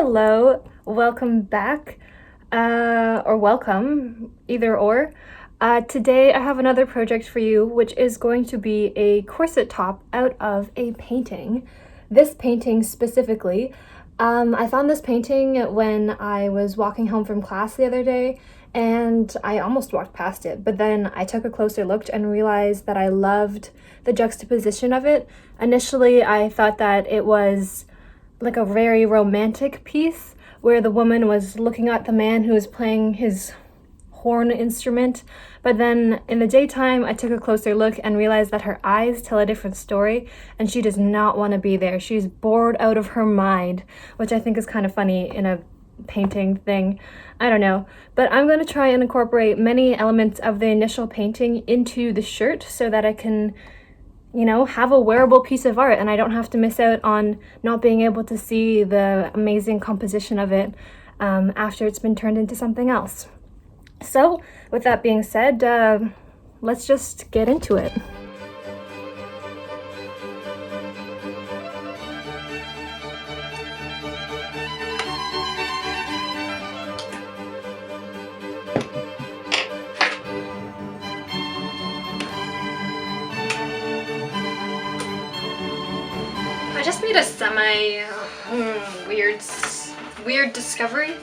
Hello, welcome back, or welcome, either or. Today I have another project for you, which is going to be a corset top out of a painting. This painting specifically, I found this painting when I was walking home from class the other day, and I almost walked past it, but then I took a closer look and realized that I loved the juxtaposition of it. Initially, I thought that it was like a very romantic piece where the woman was looking at the man who was playing his horn instrument, but then in the daytime I took a closer look and realized that her eyes tell a different story and she does not want to be there. She's bored out of her mind, which I think is kind of funny in a painting thing. I don't know, but I'm going to try and incorporate many elements of the initial painting into the shirt so that I can have a wearable piece of art and I don't have to miss out on not being able to see the amazing composition of it after it's been turned into something else. So, with that being said, let's just get into it. I just made a weird discovery.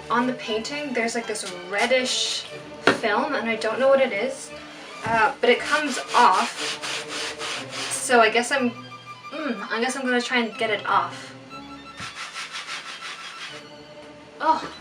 On the painting, there's like this reddish film, and I don't know what it is, but it comes off. So I guess I'm gonna try and get it off. Oh.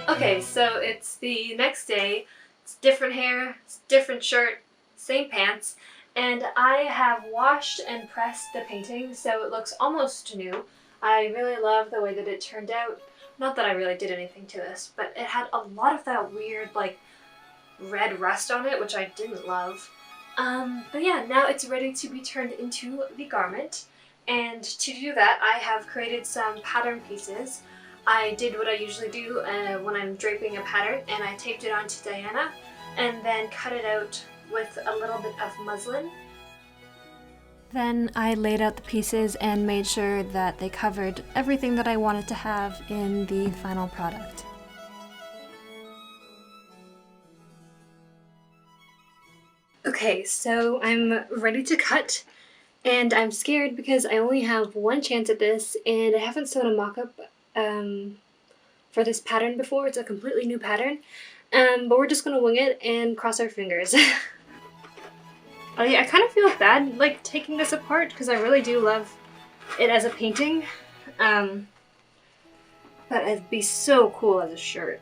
Okay, so it's the next day, it's different hair, it's different shirt, same pants, and I have washed and pressed the painting so it looks almost new. I really love the way that it turned out. Not that I really did anything to this, but it had a lot of that weird like red rust on it, which I didn't love. But yeah, now it's ready to be turned into the garment, and to do that I have created some pattern pieces. I did what I usually do when I'm draping a pattern, and I taped it onto Diana and then cut it out with a little bit of muslin. Then I laid out the pieces and made sure that they covered everything that I wanted to have in the final product. Okay, so I'm ready to cut, and I'm scared because I only have one chance at this, and I haven't sewn a mock-up for this pattern before. It's a completely new pattern, but we're just gonna wing it and cross our fingers. I kind of feel bad like taking this apart because I really do love it as a painting, but it'd be so cool as a shirt.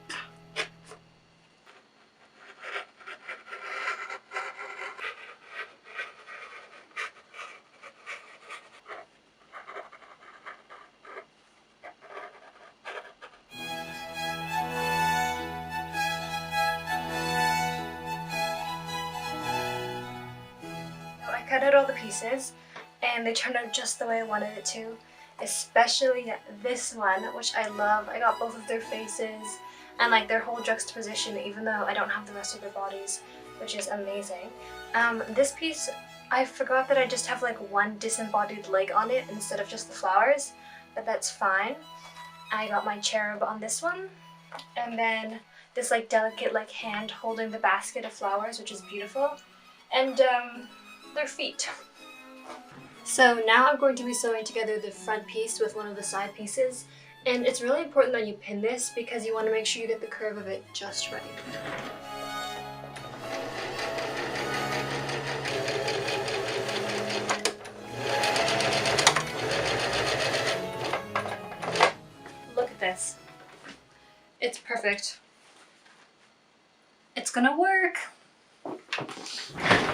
I cut out all the pieces and they turned out just the way I wanted it to, especially this one, which I love. I got both of their faces and like their whole juxtaposition, even though I don't have the rest of their bodies, which is amazing. This piece, I forgot that I just have like one disembodied leg on it instead of just the flowers, but that's fine. I got my cherub on this one, and then this like delicate like hand holding the basket of flowers, which is beautiful, and their feet. So now I'm going to be sewing together the front piece with one of the side pieces, and it's really important that you pin this because you want to make sure you get the curve of it just right. Look at this. It's perfect. It's gonna work.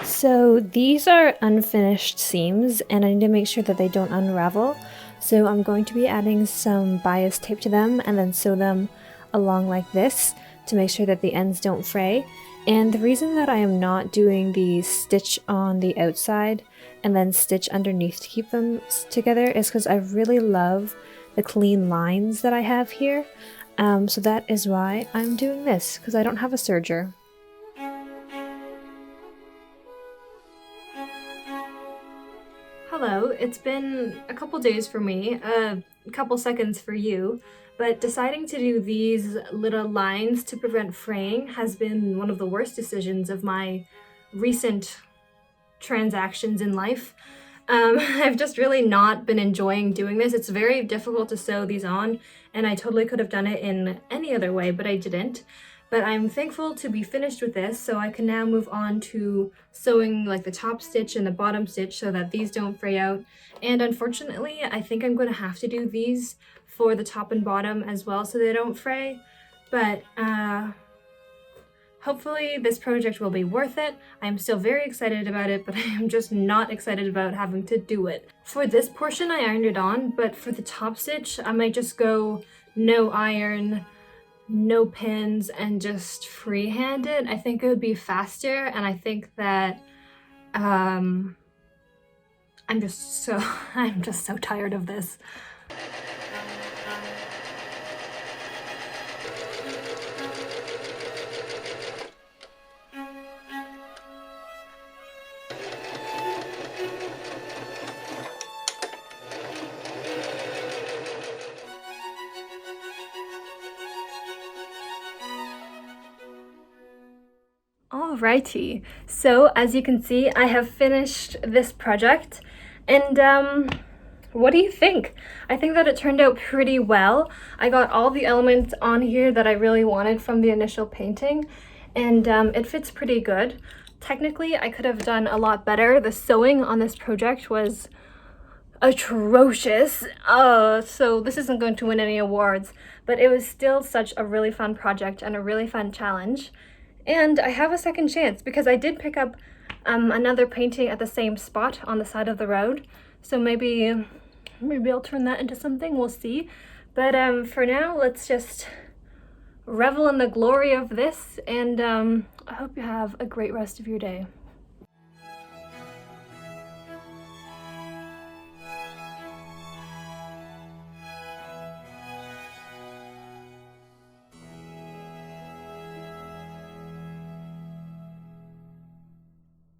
So these are unfinished seams and I need to make sure that they don't unravel. So I'm going to be adding some bias tape to them and then sew them along like this to make sure that the ends don't fray. And the reason that I am not doing the stitch on the outside and then stitch underneath to keep them together is because I really love the clean lines that I have here. So that is why I'm doing this, because I don't have a serger. Hello, it's been a couple days for me, a couple seconds for you, but deciding to do these little lines to prevent fraying has been one of the worst decisions of my recent transactions in life. I've just really not been enjoying doing this. It's very difficult to sew these on, and I totally could have done it in any other way, but I didn't. But I'm thankful to be finished with this, so I can now move on to sewing like the top stitch and the bottom stitch so that these don't fray out. And unfortunately, I think I'm going to have to do these for the top and bottom as well so they don't fray. But hopefully this project will be worth it. I'm still very excited about it, but I am just not excited about having to do it. For this portion, I ironed it on, but for the top stitch, I might just go no iron, no pins, and just freehand it. I think it would be faster, and I think that I'm just so tired of this. Alrighty, so as you can see, I have finished this project, and what do you think? I think that it turned out pretty well. I got all the elements on here that I really wanted from the initial painting, and it fits pretty good. Technically, I could have done a lot better. The sewing on this project was atrocious, so this isn't going to win any awards, but it was still such a really fun project and a really fun challenge. And I have a second chance because I did pick up another painting at the same spot on the side of the road. So maybe I'll turn that into something, we'll see. But for now, let's just revel in the glory of this, and I hope you have a great rest of your day.